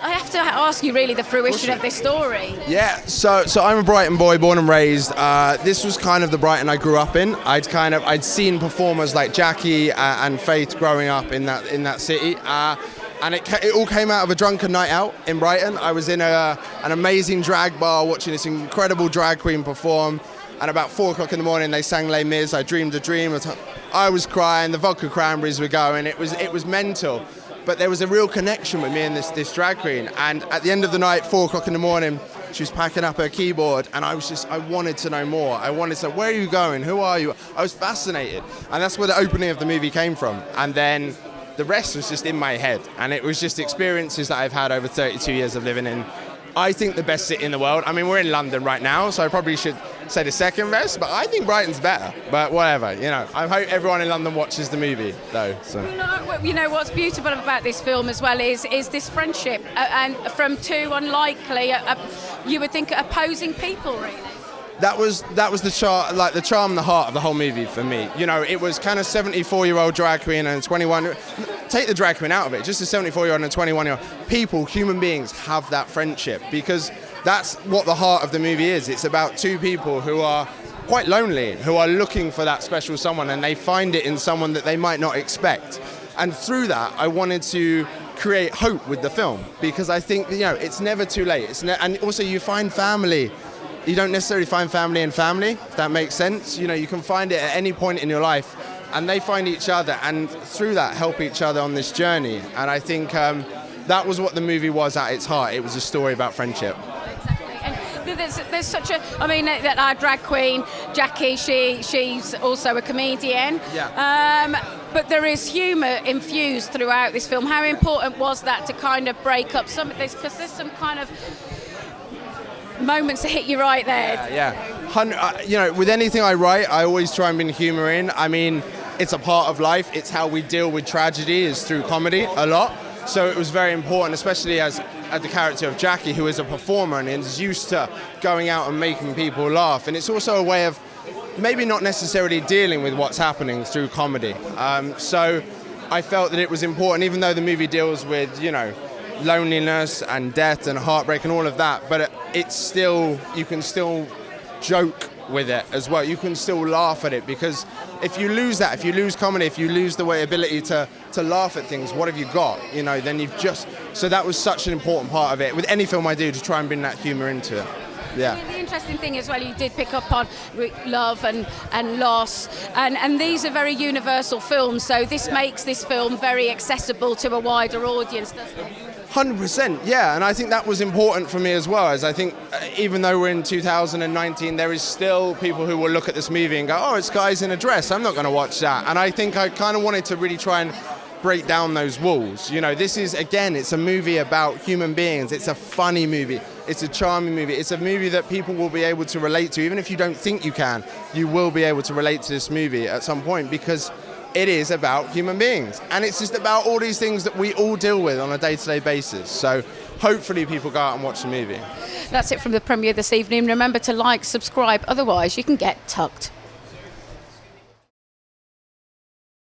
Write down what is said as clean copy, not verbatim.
I have to ask you really the fruition of this story. Yeah, so I'm a Brighton boy, born and raised. This was kind of the Brighton I grew up in. I'd seen performers like Jackie and Faith growing up in that city. And it all came out of a drunken night out in Brighton. I was in an amazing drag bar watching this incredible drag queen perform. And about 4 o'clock in the morning, they sang Les Mis. I dreamed a dream. I was crying. The vodka cranberries were going. It was mental. But there was a real connection with me and this drag queen. And at the end of the night, 4 o'clock in the morning, she was packing up her keyboard, and I wanted to know more. I wanted to know, where are you going? Who are you? I was fascinated. And that's where the opening of the movie came from. And then the rest was just in my head. And it was just experiences that I've had over 32 years of living in, I think, the best city in the world. I mean, we're in London right now, so I probably should say the second best, but I think Brighton's better. But whatever, I hope everyone in London watches the movie, though. So. What's beautiful about this film as well is this friendship, and from two unlikely, you would think, opposing people, really. That was the charm and the heart of the whole movie for me. It was kind of 74-year-old drag queen and 21. Take the drag queen out of it, just a 74-year-old and a 21-year-old. People, human beings, have that friendship, because that's what the heart of the movie is. It's about two people who are quite lonely, who are looking for that special someone, and they find it in someone that they might not expect. And through that, I wanted to create hope with the film, because I think it's never too late. And also, you find family. You don't necessarily find family in family, if that makes sense. You can find it at any point in your life, and they find each other, and through that help each other on this journey. And I think that was what the movie was at its heart. It was a story about friendship. Exactly. And there's such that our drag queen, Jackie, she's also a comedian. Yeah. But there is humour infused throughout this film. How important was that to kind of break up some of this? Because there's some kind of moments that hit you right there. Yeah. With anything I write, I always try and bring humour in. I mean, it's a part of life. It's how we deal with tragedy, is through comedy a lot. So it was very important, especially as the character of Jackie, who is a performer and is used to going out and making people laugh. And it's also a way of maybe not necessarily dealing with what's happening through comedy. So I felt that it was important, even though the movie deals with, loneliness and death and heartbreak and all of that, but you can still joke with it as well. You can still laugh at it, because if you lose that, if you lose comedy, if you lose the ability to laugh at things, what have you got? Then you've just... So that was such an important part of it. With any film I do, to try and bring that humour into it. Yeah. The interesting thing as well, you did pick up on love and loss, and these are very universal films, so this makes this film very accessible to a wider audience, doesn't it? 100%, yeah, and I think that was important for me as well, as I think even though we're in 2019, there is still people who will look at this movie and go, oh, it's guys in a dress, I'm not going to watch that. And I think I kind of wanted to really try and break down those walls. This is, again, it's a movie about human beings. It's a funny movie. It's a charming movie. It's a movie that people will be able to relate to. Even if you don't think you can, you will be able to relate to this movie at some point, because it is about human beings. And it's just about all these things that we all deal with on a day-to-day basis. So hopefully people go out and watch the movie. That's it from the premiere this evening. Remember to like, subscribe, otherwise you can get tucked.